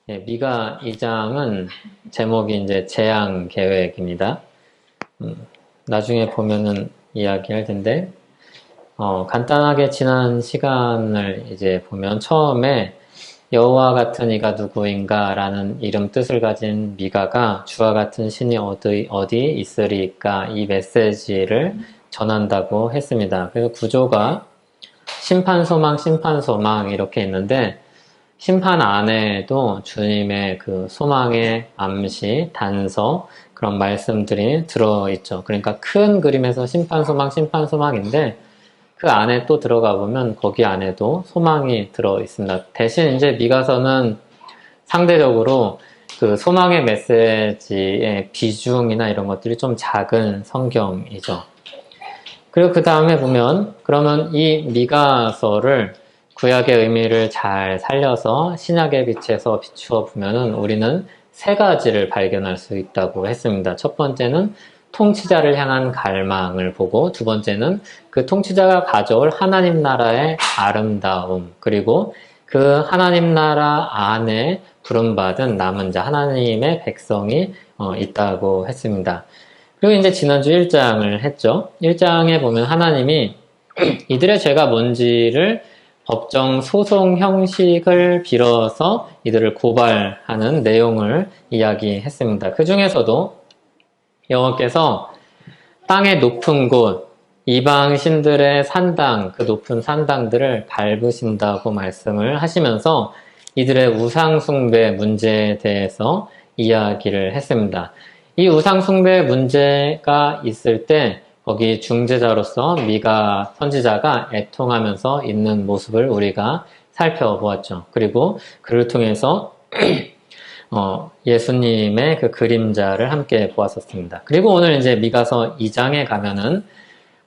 미가 2장은 제목이 이제 재앙 계획입니다. 나중에 보면은 이야기할 텐데, 간단하게 지난 시간을 이제 보면 처음에 여호와 같은 이가 누구인가 라는 이름 뜻을 가진 미가가 주와 같은 신이 어디 있으리까 이 메시지를 전한다고 했습니다. 그래서 구조가 심판소망, 심판소망 이렇게 있는데, 심판 안에도 주님의 그 소망의 암시, 단서, 그런 말씀들이 들어있죠. 그러니까 큰 그림에서 심판, 소망, 심판, 소망인데 그 안에 또 들어가 보면 거기 안에도 소망이 들어있습니다. 대신 이제 미가서는 상대적으로 그 소망의 메시지의 비중이나 이런 것들이 좀 작은 성경이죠. 그리고 그 다음에 보면 그러면 이 미가서를 구약의 의미를 잘 살려서 신약의 빛에서 비추어 보면은 우리는 세 가지를 발견할 수 있다고 했습니다. 첫 번째는 통치자를 향한 갈망을 보고, 두 번째는 그 통치자가 가져올 하나님 나라의 아름다움, 그리고 그 하나님 나라 안에 부름받은 남은 자, 하나님의 백성이 있다고 했습니다. 그리고 이제 지난주 1장을 했죠. 1장에 보면 하나님이 이들의 죄가 뭔지를 법정 소송 형식을 빌어서 이들을 고발하는 내용을 이야기했습니다. 그 중에서도 여호와께서 땅의 높은 곳, 이방 신들의 산당, 그 높은 산당들을 밟으신다고 말씀을 하시면서 이들의 우상 숭배 문제에 대해서 이야기를 했습니다. 이 우상 숭배 문제가 있을 때 거기 중재자로서 미가 선지자가 애통하면서 있는 모습을 우리가 살펴보았죠. 그리고 그를 통해서 예수님의 그 그림자를 함께 보았었습니다. 그리고 오늘 이제 미가서 2장에 가면은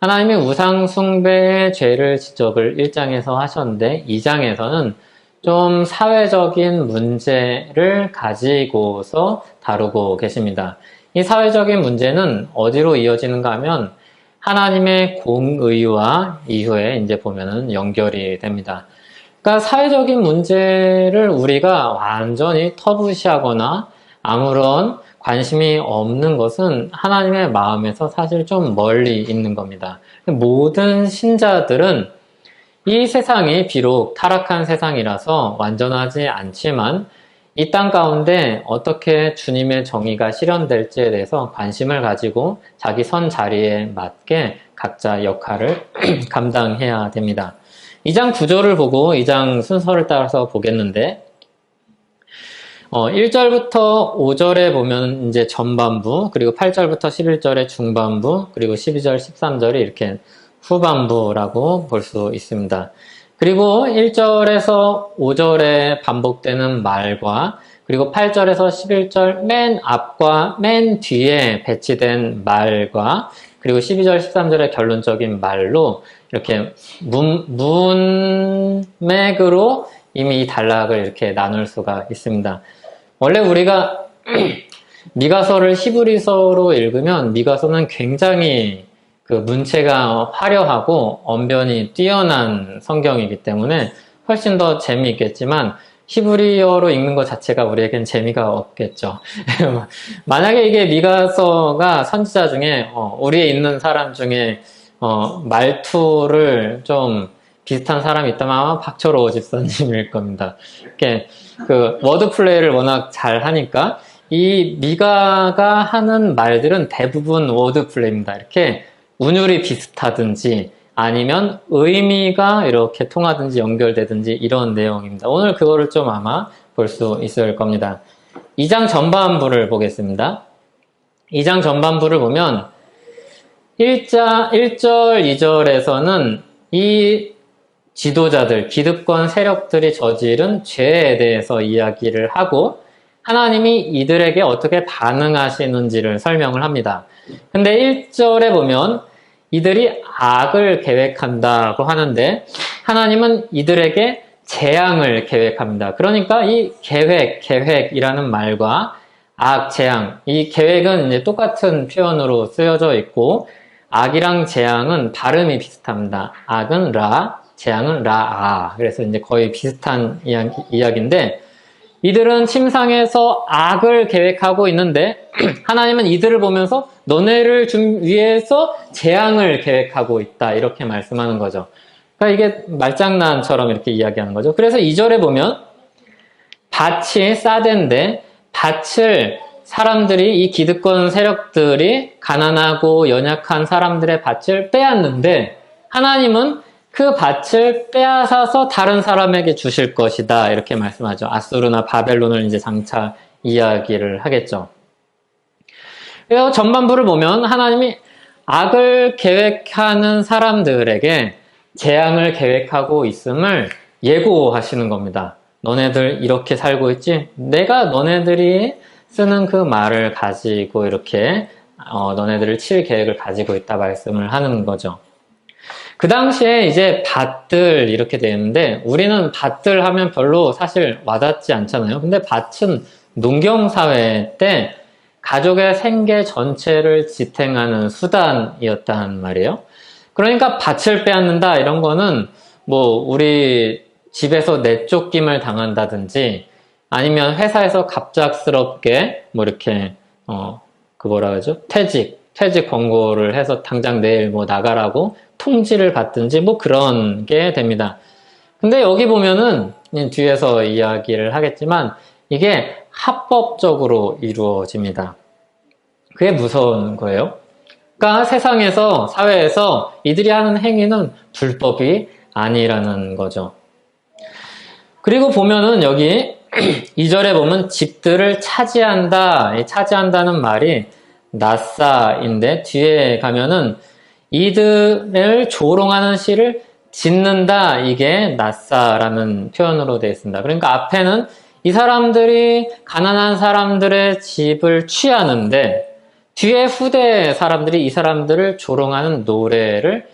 하나님이 우상 숭배의 죄를 지적을 1장에서 하셨는데 2장에서는 좀 사회적인 문제를 가지고서 다루고 계십니다. 이 사회적인 문제는 어디로 이어지는가 하면 하나님의 공의와 이후에 이제 보면은 연결이 됩니다. 그러니까 사회적인 문제를 우리가 완전히 터부시하거나 아무런 관심이 없는 것은 하나님의 마음에서 사실 좀 멀리 있는 겁니다. 모든 신자들은 이 세상이 비록 타락한 세상이라서 완전하지 않지만 이 땅 가운데 어떻게 주님의 정의가 실현될지에 대해서 관심을 가지고 자기 선 자리에 맞게 각자 역할을 감당해야 됩니다. 2장 구조를 보고 2장 순서를 따라서 보겠는데 1절부터 5절에 보면 이제 전반부, 그리고 8절부터 11절에 중반부, 그리고 12절, 13절이 이렇게 후반부라고 볼 수 있습니다. 그리고 1절에서 5절에 반복되는 말과 그리고 8절에서 11절 맨 앞과 맨 뒤에 배치된 말과 그리고 12절, 13절의 결론적인 말로 이렇게 문맥으로 이미 이 단락을 이렇게 나눌 수가 있습니다. 원래 우리가 미가서를 히브리서로 읽으면 미가서는 굉장히 그 문체가 화려하고 언변이 뛰어난 성경이기 때문에 훨씬 더 재미있겠지만 히브리어로 읽는 것 자체가 우리에겐 재미가 없겠죠. 만약에 이게 미가서가 선지자 중에 우리에 있는 사람 중에 말투를 좀 비슷한 사람이 있다면 아마 박철호 집사님일 겁니다. 이렇게 그 워드 플레이를 워낙 잘 하니까 이 미가가 하는 말들은 대부분 워드 플레이입니다. 이렇게 운율이 비슷하든지 아니면 의미가 이렇게 통하든지 연결되든지 이런 내용입니다. 오늘 그거를 좀 아마 볼 수 있을 겁니다. 2장 전반부를 보겠습니다. 2장 전반부를 보면 1절, 2절에서는 이 지도자들, 기득권 세력들이 저지른 죄에 대해서 이야기를 하고 하나님이 이들에게 어떻게 반응하시는지를 설명을 합니다. 근데 1절에 보면 이들이 악을 계획한다고 하는데 하나님은 이들에게 재앙을 계획합니다. 그러니까 이 계획이라는 말과 악, 재앙, 이 계획은 이제 똑같은 표현으로 쓰여져 있고 악이랑 재앙은 발음이 비슷합니다. 악은 라, 재앙은 라아. 그래서 이제 거의 비슷한 이야기인데 이들은 침상에서 악을 계획하고 있는데 하나님은 이들을 보면서 너네를 위해서 재앙을 계획하고 있다. 이렇게 말씀하는 거죠. 그러니까 이게 말장난처럼 이렇게 이야기하는 거죠. 그래서 2절에 보면 밭이 싸된데 밭을 사람들이, 이 기득권 세력들이 가난하고 연약한 사람들의 밭을 빼앗는데 하나님은 그 밭을 빼앗아서 다른 사람에게 주실 것이다. 이렇게 말씀하죠. 아수르나 바벨론을 이제 장차 이야기를 하겠죠. 그래서 전반부를 보면 하나님이 악을 계획하는 사람들에게 재앙을 계획하고 있음을 예고하시는 겁니다. 너네들 이렇게 살고 있지? 내가 너네들이 쓰는 그 말을 가지고 이렇게 너네들을 칠 계획을 가지고 있다 말씀을 하는 거죠. 그 당시에 이제 밭들 이렇게 되어 있는데 우리는 밭들 하면 별로 사실 와닿지 않잖아요. 근데 밭은 농경사회 때 가족의 생계 전체를 지탱하는 수단이었단 말이에요. 그러니까 밭을 빼앗는다 이런 거는 뭐 우리 집에서 내쫓김을 당한다든지 아니면 회사에서 갑작스럽게 뭐 이렇게 그 뭐라 그러죠? 퇴직 권고를 해서 당장 내일 뭐 나가라고 통지를 받든지 뭐 그런 게 됩니다. 근데 여기 보면은 뒤에서 이야기를 하겠지만 이게 합법적으로 이루어집니다. 그게 무서운 거예요. 그러니까 세상에서, 사회에서 이들이 하는 행위는 불법이 아니라는 거죠. 그리고 보면은 여기 2절에 보면 집들을 차지한다. 이 차지한다는 말이 나사인데 뒤에 가면은 이들을 조롱하는 시를 짓는다. 이게 나사라는 표현으로 되어 있습니다. 그러니까 앞에는 이 사람들이 가난한 사람들의 집을 취하는데 뒤에 후대 사람들이 이 사람들을 조롱하는 노래를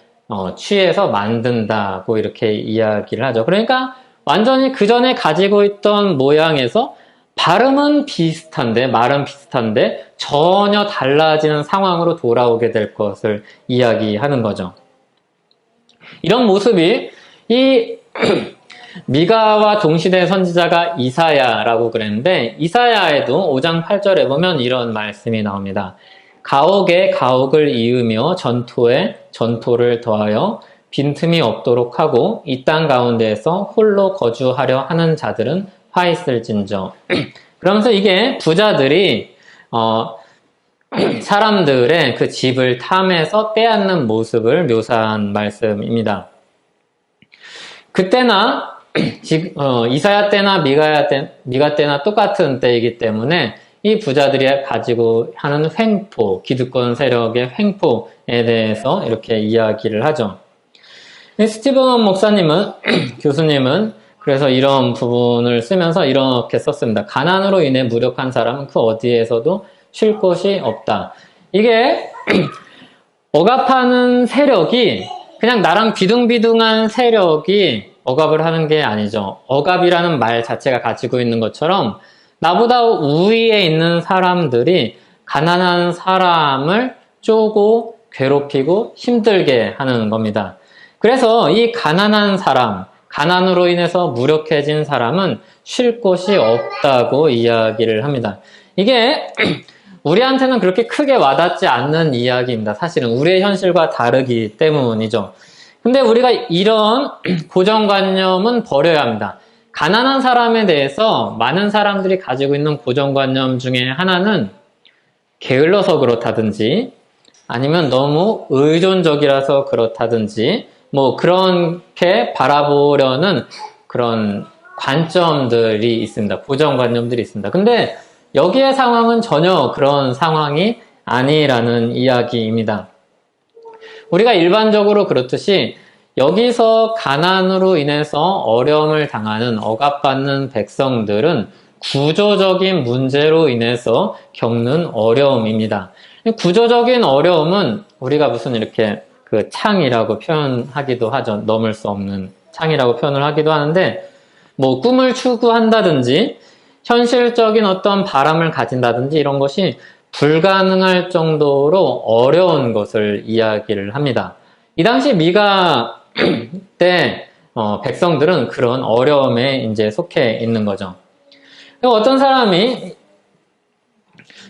취해서 만든다고 이렇게 이야기를 하죠. 그러니까 완전히 그 전에 가지고 있던 모양에서 발음은 비슷한데, 말은 비슷한데 전혀 달라지는 상황으로 돌아오게 될 것을 이야기하는 거죠. 이런 모습이 이 미가와 동시대 선지자가 이사야라고 그랬는데 이사야에도 5장 8절에 보면 이런 말씀이 나옵니다. 가옥에 가옥을 이으며 전토에 전토를 더하여 빈틈이 없도록 하고 이 땅 가운데에서 홀로 거주하려 하는 자들은 화 있을진저. 그러면서 이게 부자들이 사람들의 그 집을 탐해서 빼앗는 모습을 묘사한 말씀입니다. 그때나 이사야 때나 미가 때나 똑같은 때이기 때문에 이 부자들이 가지고 하는 횡포, 기득권 세력의 횡포에 대해서 이렇게 이야기를 하죠. 스티븐 목사님은, 교수님은 그래서 이런 부분을 쓰면서 이렇게 썼습니다. 가난으로 인해 무력한 사람은 그 어디에서도 쉴 곳이 없다. 이게 억압하는 세력이 그냥 나랑 비등비등한 세력이 억압을 하는 게 아니죠. 억압이라는 말 자체가 가지고 있는 것처럼 나보다 우위에 있는 사람들이 가난한 사람을 쪼고 괴롭히고 힘들게 하는 겁니다. 그래서 이 가난한 사람, 가난으로 인해서 무력해진 사람은 쉴 곳이 없다고 이야기를 합니다. 이게 우리한테는 그렇게 크게 와닿지 않는 이야기입니다. 사실은 우리의 현실과 다르기 때문이죠. 근데 우리가 이런 고정관념은 버려야 합니다. 가난한 사람에 대해서 많은 사람들이 가지고 있는 고정관념 중에 하나는 게을러서 그렇다든지 아니면 너무 의존적이라서 그렇다든지 뭐 그렇게 바라보려는 그런 관점들이 있습니다. 고정관념들이 있습니다. 근데 여기의 상황은 전혀 그런 상황이 아니라는 이야기입니다. 우리가 일반적으로 그렇듯이 여기서 가난으로 인해서 어려움을 당하는 억압받는 백성들은 구조적인 문제로 인해서 겪는 어려움입니다. 구조적인 어려움은 우리가 무슨 이렇게 그 창이라고 표현하기도 하죠. 넘을 수 없는 창이라고 표현을 하기도 하는데 뭐 꿈을 추구한다든지 현실적인 어떤 바람을 가진다든지 이런 것이 불가능할 정도로 어려운 것을 이야기를 합니다. 이 당시 미가 때 백성들은 그런 어려움에 이제 속해 있는 거죠. 어떤 사람이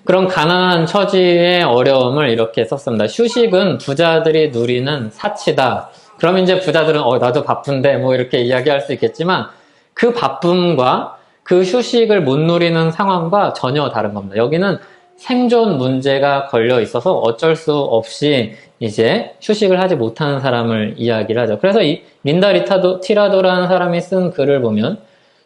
그런 가난한 처지의 어려움을 이렇게 썼습니다. 휴식은 부자들이 누리는 사치다. 그럼 이제 부자들은 나도 바쁜데 뭐 이렇게 이야기할 수 있겠지만 그 바쁨과 그 휴식을 못 누리는 상황과 전혀 다른 겁니다. 여기는 생존 문제가 걸려 있어서 어쩔 수 없이 이제 휴식을 하지 못하는 사람을 이야기를 하죠. 그래서 이 린다 티라도라는 사람이 쓴 글을 보면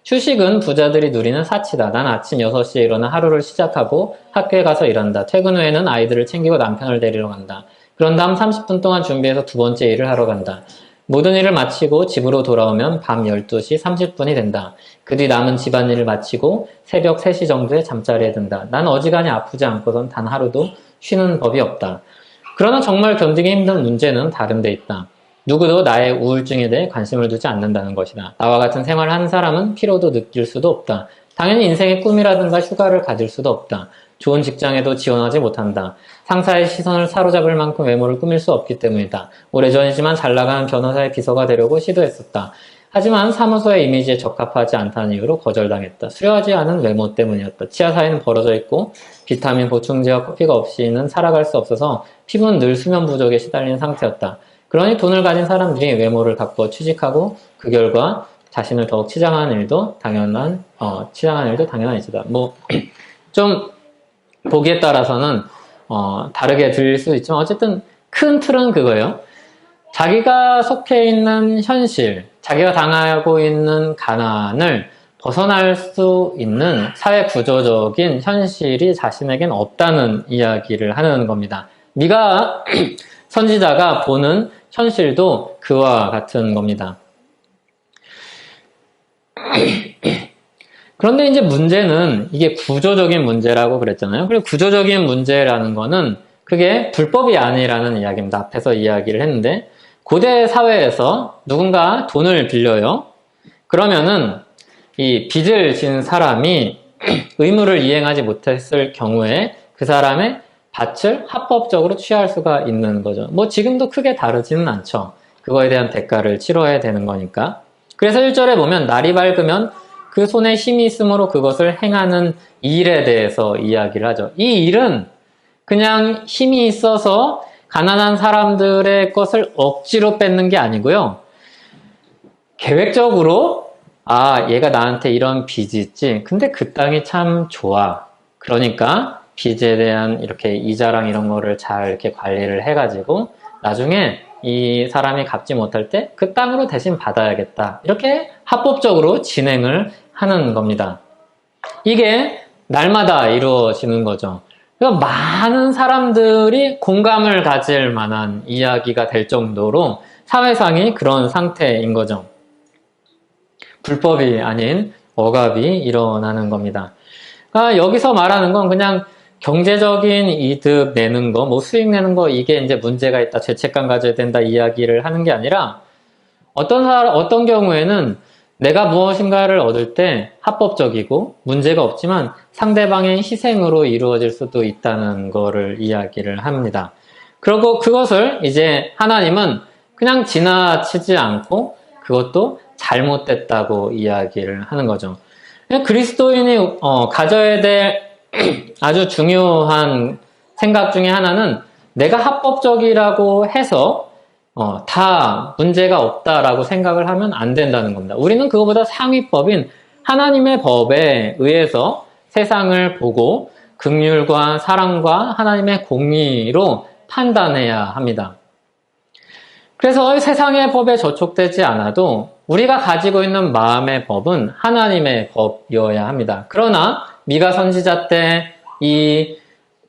휴식은 부자들이 누리는 사치다. 난 아침 6시에 일어나 하루를 시작하고 학교에 가서 일한다. 퇴근 후에는 아이들을 챙기고 남편을 데리러 간다. 그런 다음 30분 동안 준비해서 두 번째 일을 하러 간다. 모든 일을 마치고 집으로 돌아오면 밤 12시 30분이 된다. 그 뒤 남은 집안일을 마치고 새벽 3시 정도에 잠자리에 든다. 난 어지간히 아프지 않고선 단 하루도 쉬는 법이 없다. 그러나 정말 견디기 힘든 문제는 다른 데 있다. 누구도 나의 우울증에 대해 관심을 두지 않는다는 것이다. 나와 같은 생활을 하는 사람은 피로도 느낄 수도 없다. 당연히 인생의 꿈이라든가 휴가를 가질 수도 없다. 좋은 직장에도 지원하지 못한다. 상사의 시선을 사로잡을 만큼 외모를 꾸밀 수 없기 때문이다. 오래전이지만 잘나가는 변호사의 비서가 되려고 시도했었다. 하지만 사무소의 이미지에 적합하지 않다는 이유로 거절당했다. 수려하지 않은 외모 때문이었다. 치아 사이는 벌어져 있고 비타민 보충제와 커피가 없이는 살아갈 수 없어서 피부는 늘 수면 부족에 시달리는 상태였다. 그러니 돈을 가진 사람들이 외모를 바꿔 취직하고 그 결과 자신을 더욱 치장하는 일도 당연한 일이다. 좀 보기에 따라서는 다르게 들릴 수 있지만 어쨌든 큰 틀은 그거예요. 자기가 속해 있는 현실, 자기가 당하고 있는 가난을 벗어날 수 있는 사회 구조적인 현실이 자신에겐 없다는 이야기를 하는 겁니다. 미가 선지자가 보는 현실도 그와 같은 겁니다. 그런데 이제 문제는 이게 구조적인 문제라고 그랬잖아요. 그리고 구조적인 문제라는 거는 그게 불법이 아니라는 이야기입니다. 앞에서 이야기를 했는데 고대 사회에서 누군가 돈을 빌려요. 그러면은 이 빚을 진 사람이 의무를 이행하지 못했을 경우에 그 사람의 밭을 합법적으로 취할 수가 있는 거죠. 지금도 크게 다르지는 않죠. 그거에 대한 대가를 치러야 되는 거니까. 그래서 1절에 보면 날이 밝으면 그 손에 힘이 있으므로 그것을 행하는 일에 대해서 이야기를 하죠. 이 일은 그냥 힘이 있어서 가난한 사람들의 것을 억지로 뺏는 게 아니고요. 계획적으로 얘가 나한테 이런 빚이 있지. 근데 그 땅이 참 좋아. 그러니까 빚에 대한 이렇게 이자랑 이런 거를 잘 이렇게 관리를 해가지고 나중에 이 사람이 갚지 못할 때 그 땅으로 대신 받아야겠다. 이렇게 합법적으로 진행을 하는 겁니다. 이게 날마다 이루어지는 거죠. 그러니까 많은 사람들이 공감을 가질 만한 이야기가 될 정도로 사회상이 그런 상태인 거죠. 불법이 아닌 억압이 일어나는 겁니다. 그러니까 여기서 말하는 건 그냥 경제적인 이득 내는 거, 수익 내는 거, 이게 이제 문제가 있다, 죄책감 가져야 된다 이야기를 하는 게 아니라 어떤 경우에는 내가 무엇인가를 얻을 때 합법적이고 문제가 없지만 상대방의 희생으로 이루어질 수도 있다는 거를 이야기를 합니다. 그리고 그것을 이제 하나님은 그냥 지나치지 않고 그것도 잘못됐다고 이야기를 하는 거죠. 그리스도인이 가져야 될 아주 중요한 생각 중에 하나는 내가 합법적이라고 해서 다 문제가 없다라고 생각을 하면 안 된다는 겁니다. 우리는 그거보다 상위법인 하나님의 법에 의해서 세상을 보고 긍휼과 사랑과 하나님의 공의로 판단해야 합니다. 그래서 세상의 법에 저촉되지 않아도 우리가 가지고 있는 마음의 법은 하나님의 법이어야 합니다. 그러나 미가 선지자 때 이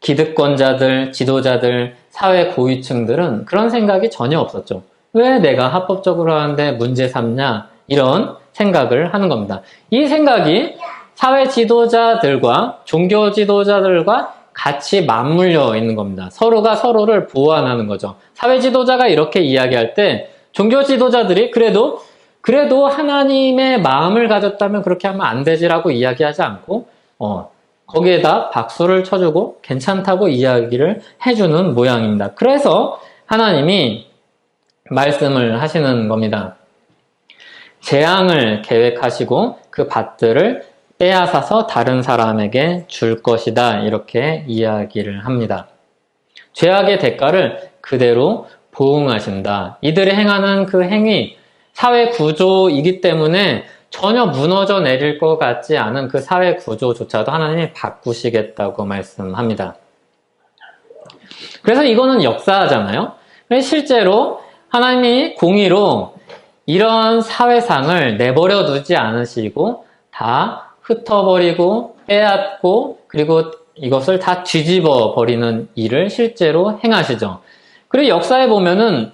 기득권자들, 지도자들, 사회 고위층들은 그런 생각이 전혀 없었죠. 왜 내가 합법적으로 하는데 문제 삼냐? 이런 생각을 하는 겁니다. 이 생각이 사회 지도자들과 종교 지도자들과 같이 맞물려 있는 겁니다. 서로가 서로를 보완하는 거죠. 사회 지도자가 이렇게 이야기할 때 종교 지도자들이 그래도 하나님의 마음을 가졌다면 그렇게 하면 안 되지라고 이야기하지 않고 거기에다 박수를 쳐주고 괜찮다고 이야기를 해주는 모양입니다. 그래서 하나님이 말씀을 하시는 겁니다. 재앙을 계획하시고 그 밭들을 빼앗아서 다른 사람에게 줄 것이다. 이렇게 이야기를 합니다. 죄악의 대가를 그대로 보응하신다. 이들이 행하는 그 행위, 사회 구조이기 때문에 전혀 무너져 내릴 것 같지 않은 그 사회 구조조차도 하나님이 바꾸시겠다고 말씀합니다. 그래서 이거는 역사잖아요. 그래서 실제로 하나님이 공의로 이런 사회상을 내버려 두지 않으시고 다 흩어버리고 빼앗고 그리고 이것을 다 뒤집어 버리는 일을 실제로 행하시죠. 그리고 역사에 보면은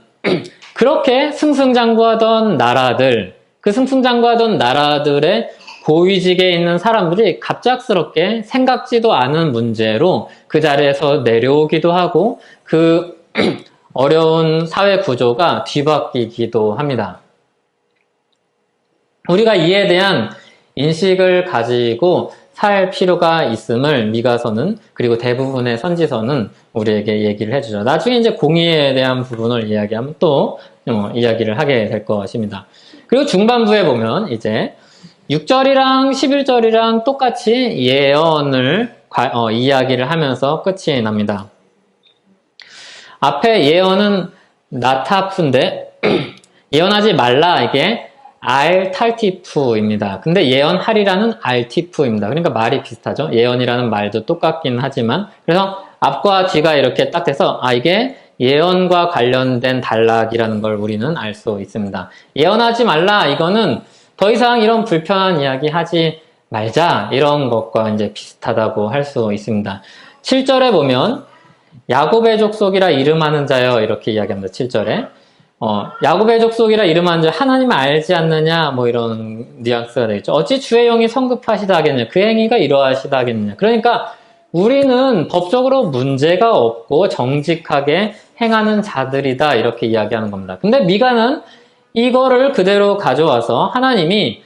그렇게 승승장구하던 나라들, 그 승승장구하던 나라들의 고위직에 있는 사람들이 갑작스럽게 생각지도 않은 문제로 그 자리에서 내려오기도 하고 그 어려운 사회 구조가 뒤바뀌기도 합니다. 우리가 이에 대한 인식을 가지고 살 필요가 있음을 미가서는 그리고 대부분의 선지서는 우리에게 얘기를 해주죠. 나중에 이제 공의에 대한 부분을 이야기하면 또 이야기를 하게 될 것입니다. 그리고 중반부에 보면 이제 6절이랑 11절이랑 똑같이 예언을 이야기를 하면서 끝이 납니다. 앞에 예언은 나타푸인데 예언하지 말라 이게 알탈티프입니다. 근데 예언하리라는 알티프입니다. 그러니까 말이 비슷하죠. 예언이라는 말도 똑같긴 하지만 그래서 앞과 뒤가 이렇게 딱 돼서 이게 예언과 관련된 단락이라는 걸 우리는 알 수 있습니다. 예언하지 말라 이거는 더 이상 이런 불편한 이야기 하지 말자 이런 것과 이제 비슷하다고 할 수 있습니다. 7절에 보면 야곱의 족속이라 이름하는 자여 이렇게 이야기합니다. 7절에 야곱의 족속이라 이름하는 자 하나님을 알지 않느냐 뭐 이런 뉘앙스가 되겠죠. 어찌 주의 영이 성급하시다 하겠느냐 그 행위가 이러하시다 하겠느냐. 그러니까 우리는 법적으로 문제가 없고 정직하게 행하는 자들이다 이렇게 이야기하는 겁니다. 근데 미가는 이거를 그대로 가져와서 하나님이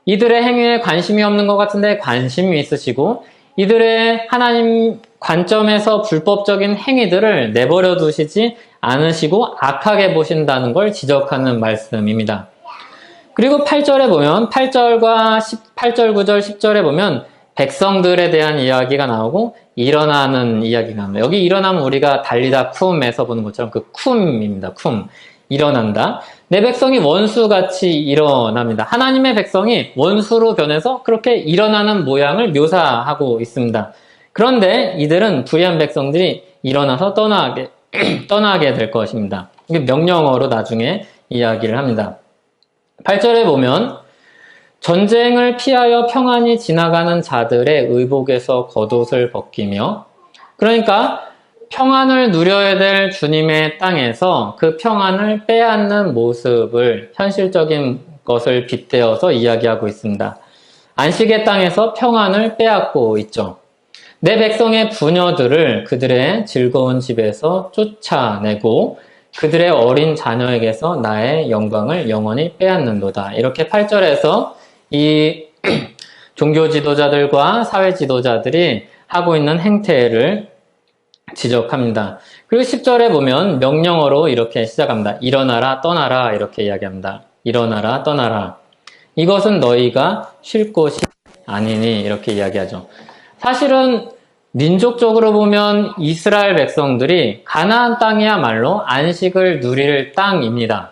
이들의 행위에 관심이 없는 것 같은데 관심이 있으시고 이들의 하나님 관점에서 불법적인 행위들을 내버려 두시지 않으시고 악하게 보신다는 걸 지적하는 말씀입니다. 그리고 8절에 보면 8절, 9절, 10절에 보면 백성들에 대한 이야기가 나오고 일어나는 이야기가 나옵니다. 여기 일어나면 우리가 달리다 쿰에서 보는 것처럼 그 쿰입니다. 쿰. 일어난다. 내 백성이 원수같이 일어납니다. 하나님의 백성이 원수로 변해서 그렇게 일어나는 모양을 묘사하고 있습니다. 그런데 이들은 불의한 백성들이 일어나서 떠나게 될 것입니다. 이게 명령어로 나중에 이야기를 합니다. 8절에 보면 전쟁을 피하여 평안히 지나가는 자들의 의복에서 겉옷을 벗기며 그러니까 평안을 누려야 될 주님의 땅에서 그 평안을 빼앗는 모습을 현실적인 것을 빗대어서 이야기하고 있습니다. 안식의 땅에서 평안을 빼앗고 있죠. 내 백성의 부녀들을 그들의 즐거운 집에서 쫓아내고 그들의 어린 자녀에게서 나의 영광을 영원히 빼앗는도다. 이렇게 8절에서 이 종교 지도자들과 사회 지도자들이 하고 있는 행태를 지적합니다. 그리고 10절에 보면 명령어로 이렇게 시작합니다. 일어나라 떠나라 이렇게 이야기합니다. 일어나라 떠나라. 이것은 너희가 쉴 곳이 아니니 이렇게 이야기하죠. 사실은 민족적으로 보면 이스라엘 백성들이 가나안 땅이야말로 안식을 누릴 땅입니다.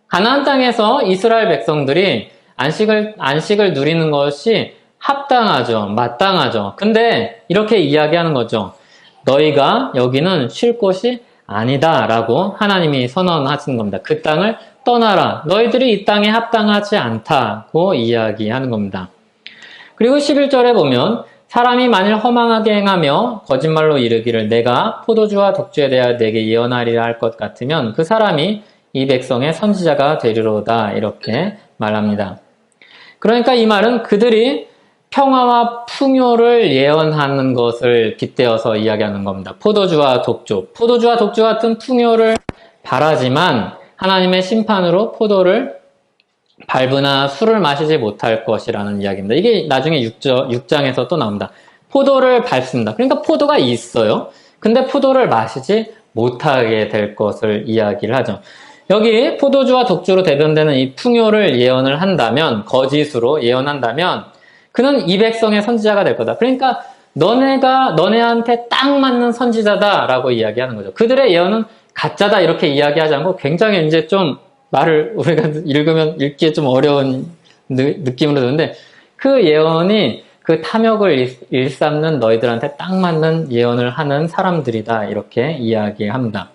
가나안 땅에서 이스라엘 백성들이 안식을 누리는 것이 합당하죠. 마땅하죠. 근데 이렇게 이야기하는 거죠. 너희가 여기는 쉴 곳이 아니다 라고 하나님이 선언하시는 겁니다. 그 땅을 떠나라. 너희들이 이 땅에 합당하지 않다고 이야기하는 겁니다. 그리고 11절에 보면 사람이 만일 허망하게 행하며 거짓말로 이르기를 내가 포도주와 독주에 대하여 내게 예언하리라 할 것 같으면 그 사람이 이 백성의 선지자가 되리로다 이렇게 말합니다. 그러니까 이 말은 그들이 평화와 풍요를 예언하는 것을 빗대어서 이야기하는 겁니다. 포도주와 독주 같은 풍요를 바라지만 하나님의 심판으로 포도를 밟으나 술을 마시지 못할 것이라는 이야기입니다. 이게 나중에 6장에서 또 나옵니다. 포도를 밟습니다. 그러니까 포도가 있어요. 근데 포도를 마시지 못하게 될 것을 이야기를 하죠. 여기 포도주와 독주로 대변되는 이 풍요를 예언을 한다면, 거짓으로 예언한다면 그는 이 백성의 선지자가 될 거다. 그러니까 너네한테 딱 맞는 선지자다라고 이야기하는 거죠. 그들의 예언은 가짜다 이렇게 이야기하지 않고 굉장히 이제 좀 말을 우리가 읽기에 좀 어려운 느낌으로 드는데 그 예언이 그 탐욕을 일삼는 너희들한테 딱 맞는 예언을 하는 사람들이다 이렇게 이야기합니다.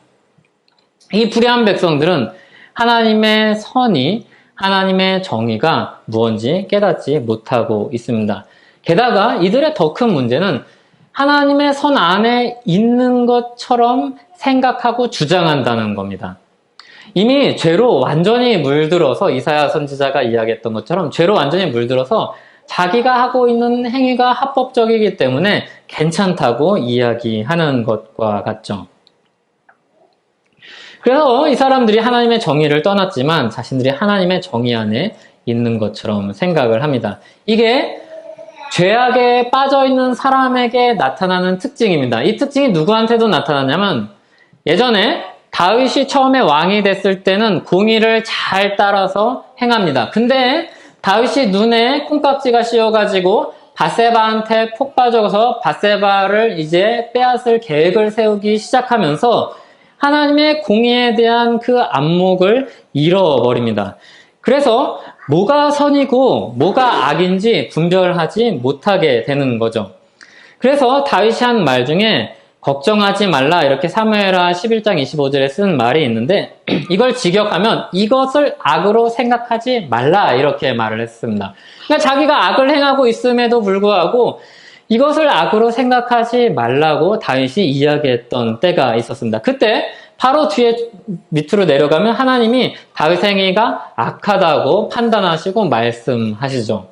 이 불의한 백성들은 하나님의 선이 하나님의 정의가 무언지 깨닫지 못하고 있습니다. 게다가 이들의 더 큰 문제는 하나님의 선 안에 있는 것처럼 생각하고 주장한다는 겁니다. 이미 죄로 완전히 물들어서 이사야 선지자가 이야기했던 것처럼 죄로 완전히 물들어서 자기가 하고 있는 행위가 합법적이기 때문에 괜찮다고 이야기하는 것과 같죠. 그래서 이 사람들이 하나님의 정의를 떠났지만 자신들이 하나님의 정의 안에 있는 것처럼 생각을 합니다. 이게 죄악에 빠져있는 사람에게 나타나는 특징입니다. 이 특징이 누구한테도 나타나냐면 예전에 다윗이 처음에 왕이 됐을 때는 공의를 잘 따라서 행합니다. 근데 다윗이 눈에 콩깍지가 씌어가지고 밧세바한테 폭 빠져서 밧세바를 이제 빼앗을 계획을 세우기 시작하면서 하나님의 공의에 대한 그 안목을 잃어버립니다. 그래서 뭐가 선이고 뭐가 악인지 분별하지 못하게 되는 거죠. 그래서 다윗이 한 말 중에 걱정하지 말라 이렇게 사무엘하 11장 25절에 쓴 말이 있는데 이걸 직역하면 이것을 악으로 생각하지 말라 이렇게 말을 했습니다. 그러니까 자기가 악을 행하고 있음에도 불구하고 이것을 악으로 생각하지 말라고 다윗이 이야기했던 때가 있었습니다. 그때 바로 뒤에 밑으로 내려가면 하나님이 다윗 행위가 악하다고 판단하시고 말씀하시죠.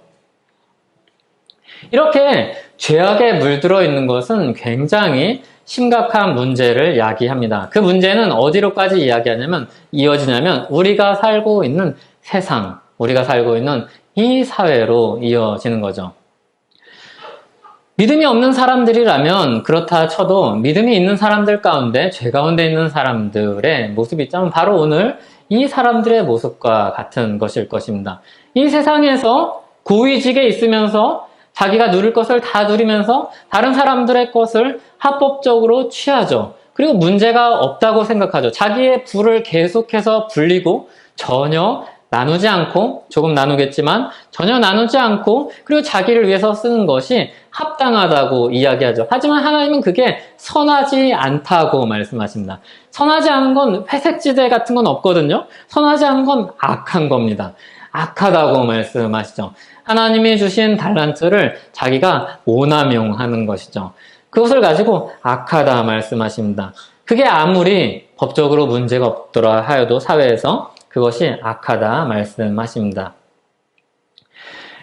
이렇게 죄악에 물들어 있는 것은 굉장히 심각한 문제를 야기합니다. 그 문제는 어디로까지 이어지냐면 우리가 살고 있는 세상, 우리가 살고 있는 이 사회로 이어지는 거죠. 믿음이 없는 사람들이라면 그렇다 쳐도 믿음이 있는 사람들 가운데 죄 가운데 있는 사람들의 모습이 있자면 바로 오늘 이 사람들의 모습과 같은 것일 것입니다. 이 세상에서 고위직에 있으면서 자기가 누릴 것을 다 누리면서 다른 사람들의 것을 합법적으로 취하죠. 그리고 문제가 없다고 생각하죠. 자기의 부를 계속해서 불리고 전혀 나누지 않고, 조금 나누겠지만 전혀 나누지 않고 그리고 자기를 위해서 쓰는 것이 합당하다고 이야기하죠. 하지만 하나님은 그게 선하지 않다고 말씀하십니다. 선하지 않은 건 회색지대 같은 건 없거든요. 선하지 않은 건 악한 겁니다. 악하다고 말씀하시죠. 하나님이 주신 달란트를 자기가 오남용하는 것이죠. 그것을 가지고 악하다 말씀하십니다. 그게 아무리 법적으로 문제가 없더라 하여도 사회에서 그것이 악하다 말씀하십니다.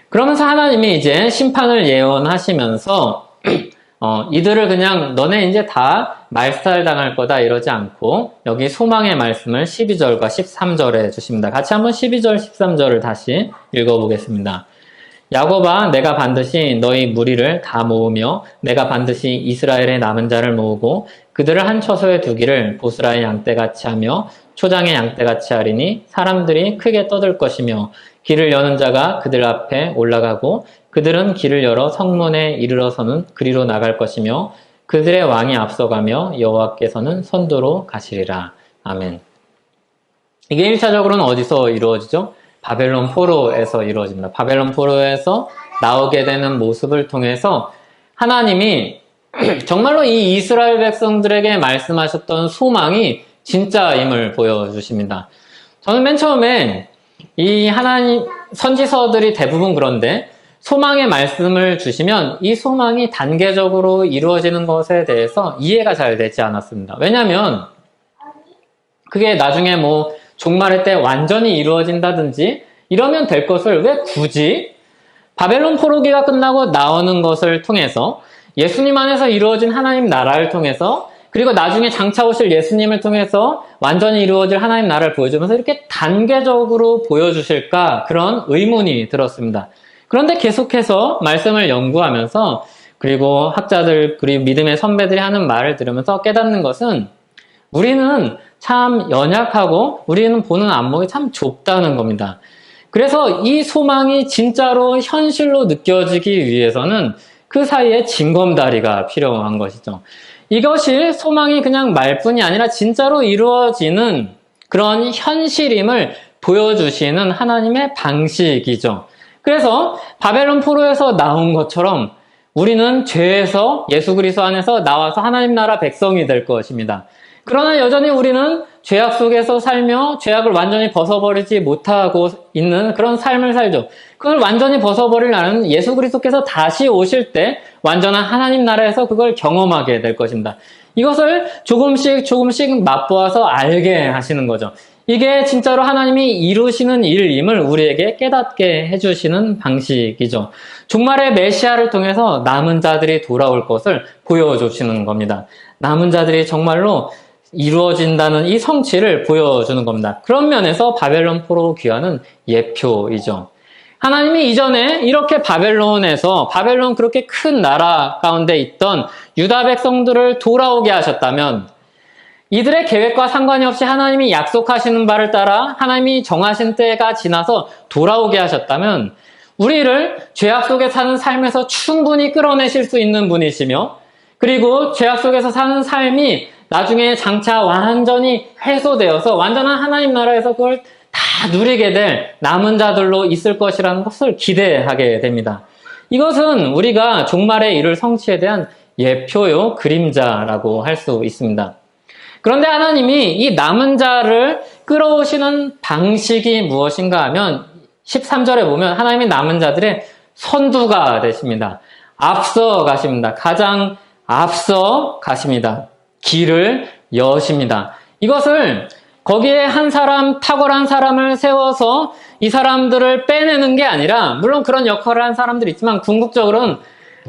그러면서 하나님이 이제 심판을 예언하시면서 이들을 그냥 너네 이제 다 말살당할 거다 이러지 않고 여기 소망의 말씀을 12절과 13절에 주십니다. 같이 한번 12절, 13절을 다시 읽어보겠습니다. 야곱아 내가 반드시 너희 무리를 다 모으며 내가 반드시 이스라엘의 남은 자를 모으고 그들을 한 처소에 두기를 보스라의 양떼같이 하며 초장의 양떼같이 하리니 사람들이 크게 떠들 것이며 길을 여는 자가 그들 앞에 올라가고 그들은 길을 열어 성문에 이르러서는 그리로 나갈 것이며 그들의 왕이 앞서가며 여호와께서는 선두로 가시리라. 아멘. 이게 1차적으로는 어디서 이루어지죠? 바벨론 포로에서 이루어집니다. 바벨론 포로에서 나오게 되는 모습을 통해서 하나님이 정말로 이 이스라엘 백성들에게 말씀하셨던 소망이 진짜임을 보여주십니다. 저는 맨 처음에 이 하나님 선지서들이 대부분 그런데 소망의 말씀을 주시면 이 소망이 단계적으로 이루어지는 것에 대해서 이해가 잘 되지 않았습니다. 왜냐하면 그게 나중에 뭐 종말의 때 완전히 이루어진다든지 이러면 될 것을 왜 굳이 바벨론 포로기가 끝나고 나오는 것을 통해서 예수님 안에서 이루어진 하나님 나라를 통해서 그리고 나중에 장차 오실 예수님을 통해서 완전히 이루어질 하나님 나라를 보여주면서 이렇게 단계적으로 보여주실까 그런 의문이 들었습니다. 그런데 계속해서 말씀을 연구하면서 그리고 학자들 그리고 믿음의 선배들이 하는 말을 들으면서 깨닫는 것은 우리는 참 연약하고 우리는 보는 안목이 참 좁다는 겁니다. 그래서 이 소망이 진짜로 현실로 느껴지기 위해서는 그 사이에 징검다리가 필요한 것이죠. 이것이 소망이 그냥 말뿐이 아니라 진짜로 이루어지는 그런 현실임을 보여주시는 하나님의 방식이죠. 그래서 바벨론 포로에서 나온 것처럼 우리는 죄에서 예수 그리스도 안에서 나와서 하나님 나라 백성이 될 것입니다. 그러나 여전히 우리는 죄악 속에서 살며 죄악을 완전히 벗어버리지 못하고 있는 그런 삶을 살죠. 그걸 완전히 벗어버리려는 예수 그리스도께서 다시 오실 때 완전한 하나님 나라에서 그걸 경험하게 될 것입니다. 이것을 조금씩 맛보아서 알게 하시는 거죠. 이게 진짜로 하나님이 이루시는 일임을 우리에게 깨닫게 해주시는 방식이죠. 종말의 메시아를 통해서 남은 자들이 돌아올 것을 보여주시는 겁니다. 남은 자들이 정말로 이루어진다는 이 성취를 보여주는 겁니다. 그런 면에서 바벨론 포로 귀환은 예표이죠. 하나님이 이전에 이렇게 바벨론 그렇게 큰 나라 가운데 있던 유다 백성들을 돌아오게 하셨다면 이들의 계획과 상관이 없이 하나님이 약속하시는 바를 따라 하나님이 정하신 때가 지나서 돌아오게 하셨다면 우리를 죄악 속에 사는 삶에서 충분히 끌어내실 수 있는 분이시며 그리고 죄악 속에서 사는 삶이 나중에 장차 완전히 해소되어서 완전한 하나님 나라에서 그걸 다 누리게 될 남은 자들로 있을 것이라는 것을 기대하게 됩니다. 이것은 우리가 종말에 이룰 성취에 대한 예표요, 그림자라고 할 수 있습니다. 그런데 하나님이 이 남은 자를 끌어오시는 방식이 무엇인가 하면 13절에 보면 하나님이 남은 자들의 선두가 되십니다. 앞서 가십니다. 가장 앞서 가십니다. 길을 여십니다. 이것을 거기에 한 사람, 탁월한 사람을 세워서 이 사람들을 빼내는 게 아니라 물론 그런 역할을 한 사람들이 있지만 궁극적으로는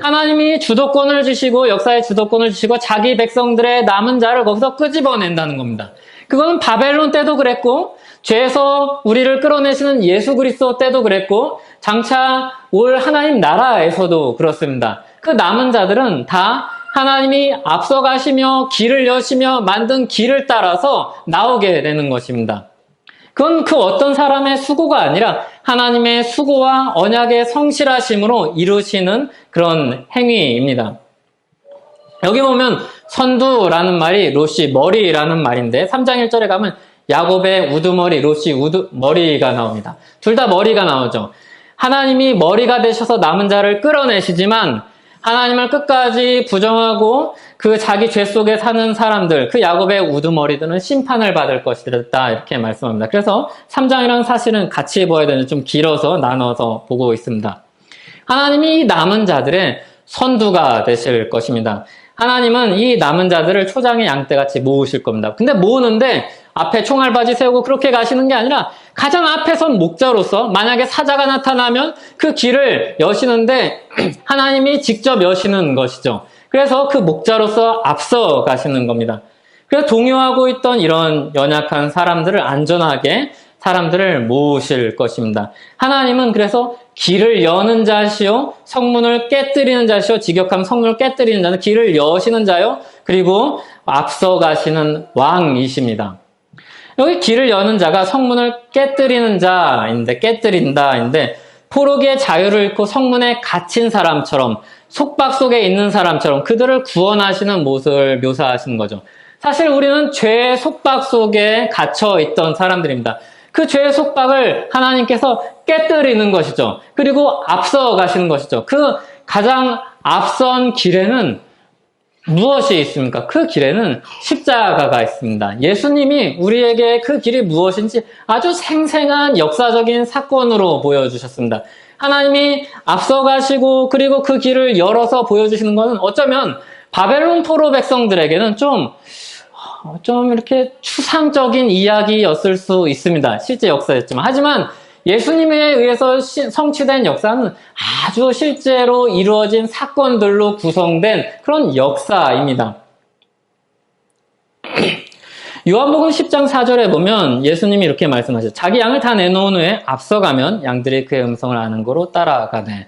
하나님이 주도권을 주시고 역사의 주도권을 주시고 자기 백성들의 남은 자를 거기서 끄집어낸다는 겁니다. 그건 바벨론 때도 그랬고 죄에서 우리를 끌어내시는 예수 그리스도 때도 그랬고 장차 올 하나님 나라에서도 그렇습니다. 그 남은 자들은 다 하나님이 앞서가시며 길을 여시며 만든 길을 따라서 나오게 되는 것입니다. 그건 그 어떤 사람의 수고가 아니라 하나님의 수고와 언약의 성실하심으로 이루시는 그런 행위입니다. 여기 보면 선두라는 말이 로시, 머리라는 말인데 3장 1절에 가면 야곱의 우두머리, 로시, 우두머리가 나옵니다. 둘 다 머리가 나오죠. 하나님이 머리가 되셔서 남은 자를 끌어내시지만 하나님을 끝까지 부정하고 그 자기 죄 속에 사는 사람들, 그 야곱의 우두머리들은 심판을 받을 것이다 이렇게 말씀합니다. 그래서 3장이랑 사실은 같이 보아야 되는데 좀 길어서 나눠서 보고 있습니다. 하나님이 이 남은 자들의 선두가 되실 것입니다. 하나님은 이 남은 자들을 초장의 양떼같이 모으실 겁니다. 근데 모으는데 앞에 총알바지 세우고 그렇게 가시는 게 아니라 가장 앞에 선 목자로서 만약에 사자가 나타나면 그 길을 여시는데 하나님이 직접 여시는 것이죠. 그래서 그 목자로서 앞서 가시는 겁니다. 그래서 동요하고 있던 이런 연약한 사람들을 안전하게 사람들을 모으실 것입니다. 하나님은 그래서 길을 여는 자시요, 성문을 깨뜨리는 자시요, 직역하면 성문을 깨뜨리는 자는 길을 여시는 자요, 그리고 앞서 가시는 왕이십니다. 여기 길을 여는 자가 성문을 깨뜨리는 자인데, 깨뜨린다인데, 포로기의 자유를 잃고 성문에 갇힌 사람처럼, 속박 속에 있는 사람처럼 그들을 구원하시는 모습을 묘사하시는 거죠. 사실 우리는 죄의 속박 속에 갇혀 있던 사람들입니다. 그 죄의 속박을 하나님께서 깨뜨리는 것이죠. 그리고 앞서 가시는 것이죠. 그 가장 앞선 길에는 무엇이 있습니까? 그 길에는 십자가가 있습니다. 예수님이 우리에게 그 길이 무엇인지 아주 생생한 역사적인 사건으로 보여주셨습니다. 하나님이 앞서 가시고 그리고 그 길을 열어서 보여주시는 것은 어쩌면 바벨론 포로 백성들에게는 좀 이렇게 추상적인 이야기였을 수 있습니다. 실제 역사였지만. 하지만 예수님에 의해서 성취된 역사는 아주 실제로 이루어진 사건들로 구성된 그런 역사입니다. 요한복음 10장 4절에 보면 예수님이 이렇게 말씀하셨죠. 자기 양을 다 내놓은 후에 앞서가면 양들이 그의 음성을 아는 거로 따라가네.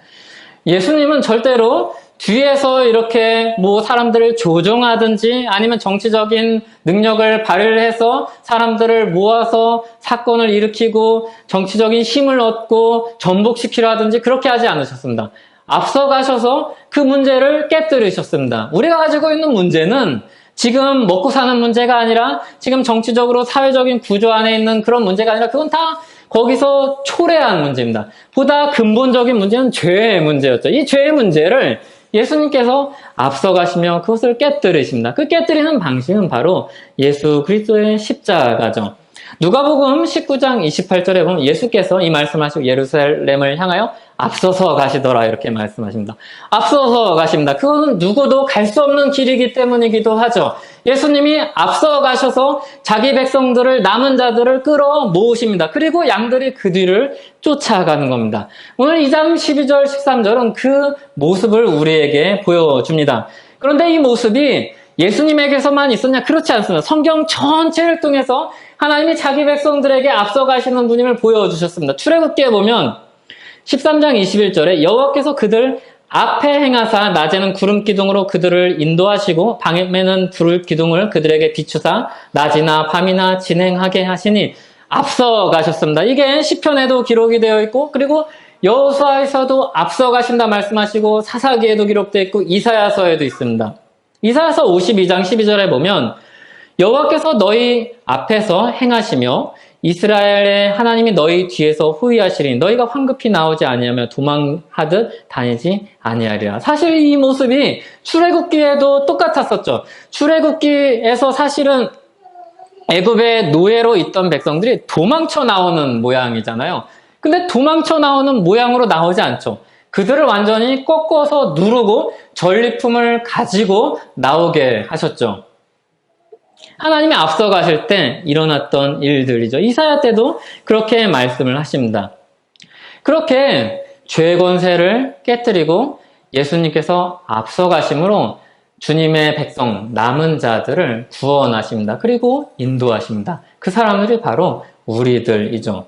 예수님은 절대로 뒤에서 이렇게 뭐 사람들을 조종하든지 아니면 정치적인 능력을 발휘해서 사람들을 모아서 사건을 일으키고 정치적인 힘을 얻고 전복시키라든지 그렇게 하지 않으셨습니다. 앞서가셔서 그 문제를 깨뜨리셨습니다. 우리가 가지고 있는 문제는 지금 먹고 사는 문제가 아니라 지금 정치적으로 사회적인 구조 안에 있는 그런 문제가 아니라 그건 다 거기서 초래한 문제입니다. 보다 근본적인 문제는 죄의 문제였죠. 이 죄의 문제를 예수님께서 앞서가시며 그것을 깨뜨리십니다. 그 깨뜨리는 방식은 바로 예수 그리스도의 십자가죠. 누가복음 19장 28절에 보면 예수께서 이 말씀하시고 예루살렘을 향하여 앞서서 가시더라 이렇게 말씀하십니다. 앞서서 가십니다. 그것은 누구도 갈 수 없는 길이기 때문이기도 하죠. 예수님이 앞서 가셔서 자기 백성들을 남은 자들을 끌어 모으십니다. 그리고 양들이 그 뒤를 쫓아가는 겁니다. 오늘 2장 12절 13절은 그 모습을 우리에게 보여줍니다. 그런데 이 모습이 예수님에게서만 있었냐? 그렇지 않습니다. 성경 전체를 통해서 하나님이 자기 백성들에게 앞서 가시는 분임을 보여주셨습니다. 출애굽기에 보면 13장 21절에 여호와께서 그들 앞에 행하사 낮에는 구름 기둥으로 그들을 인도하시고 밤에는 불 기둥을 그들에게 비추사 낮이나 밤이나 진행하게 하시니 앞서 가셨습니다. 이게 시편에도 기록이 되어 있고 그리고 여호수아에서도 앞서 가신다 말씀하시고 사사기에도 기록되어 있고 이사야서에도 있습니다. 이사야서 52장 12절에 보면 여호와께서 너희 앞에서 행하시며 이스라엘의 하나님이 너희 뒤에서 호위하시리니 너희가 황급히 나오지 아니하며 도망하듯 다니지 아니하리라. 사실 이 모습이 출애굽기에도 똑같았었죠. 출애굽기에서 사실은 애굽의 노예로 있던 백성들이 도망쳐 나오는 모양이잖아요. 근데 도망쳐 나오는 모양으로 나오지 않죠. 그들을 완전히 꺾어서 누르고 전리품을 가지고 나오게 하셨죠. 하나님이 앞서 가실 때 일어났던 일들이죠. 이사야 때도 그렇게 말씀을 하십니다. 그렇게 죄의 권세를 깨뜨리고 예수님께서 앞서 가심으로 주님의 백성, 남은 자들을 구원하십니다. 그리고 인도하십니다. 그 사람들이 바로 우리들이죠.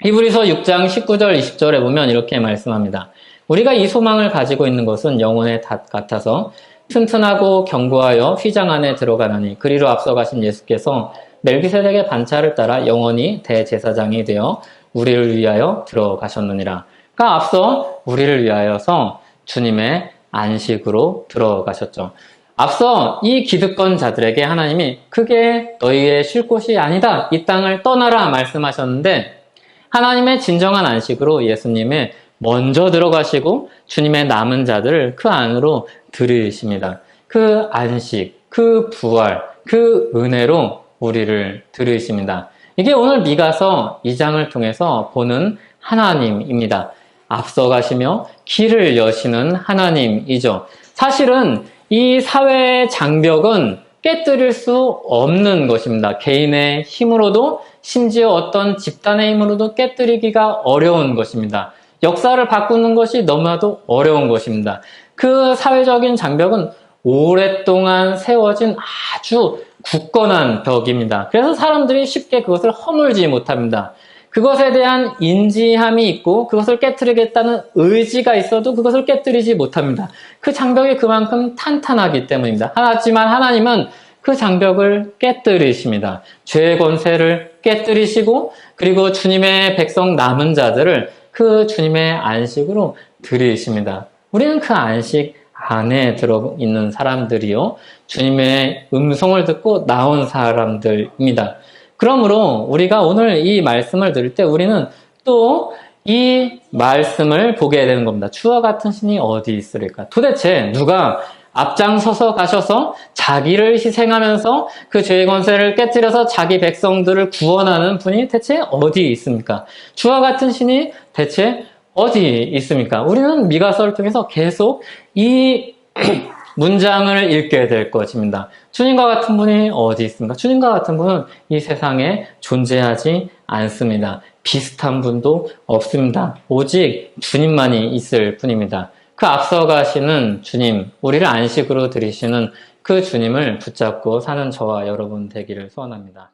히브리서 6장 19절 20절에 보면 이렇게 말씀합니다. 우리가 이 소망을 가지고 있는 것은 영혼의 닷 같아서 튼튼하고 견고하여 휘장 안에 들어가나니 그리로 앞서가신 예수께서 멜기세덱의 반차를 따라 영원히 대제사장이 되어 우리를 위하여 들어가셨느니라. 그러니까 앞서 우리를 위하여서 주님의 안식으로 들어가셨죠. 앞서 이 기득권 자들에게 하나님이 그게 너희의 쉴 곳이 아니다. 이 땅을 떠나라 말씀하셨는데 하나님의 진정한 안식으로 예수님의 먼저 들어가시고 주님의 남은 자들을 그 안으로 들이십니다. 그 안식, 그 부활, 그 은혜로 우리를 들이십니다. 이게 오늘 미가서 2장을 통해서 보는 하나님입니다. 앞서가시며 길을 여시는 하나님이죠. 사실은 이 사회의 장벽은 깨뜨릴 수 없는 것입니다. 개인의 힘으로도 심지어 어떤 집단의 힘으로도 깨뜨리기가 어려운 것입니다. 역사를 바꾸는 것이 너무나도 어려운 것입니다. 그 사회적인 장벽은 오랫동안 세워진 아주 굳건한 벽입니다. 그래서 사람들이 쉽게 그것을 허물지 못합니다. 그것에 대한 인지함이 있고 그것을 깨뜨리겠다는 의지가 있어도 그것을 깨뜨리지 못합니다. 그 장벽이 그만큼 탄탄하기 때문입니다. 하지만 하나님은 그 장벽을 깨뜨리십니다. 죄의 권세를 깨뜨리시고 그리고 주님의 백성 남은 자들을 그 주님의 안식으로 들이십니다. 우리는 그 안식 안에 들어있는 사람들이요. 주님의 음성을 듣고 나온 사람들입니다. 그러므로 우리가 오늘 이 말씀을 들을 때 우리는 또 이 말씀을 보게 되는 겁니다. 주와 같은 신이 어디 있으리까? 도대체 누가 앞장서서 가셔서 자기를 희생하면서 그 죄의 권세를 깨뜨려서 자기 백성들을 구원하는 분이 대체 어디 있습니까? 주와 같은 신이 대체 어디 있습니까? 우리는 미가서를 통해서 계속 이 문장을 읽게 될 것입니다. 주님과 같은 분이 어디 있습니까? 주님과 같은 분은 이 세상에 존재하지 않습니다. 비슷한 분도 없습니다. 오직 주님만이 있을 뿐입니다. 그 앞서가시는 주님, 우리를 안식으로 들이시는 그 주님을 붙잡고 사는 저와 여러분 되기를 소원합니다.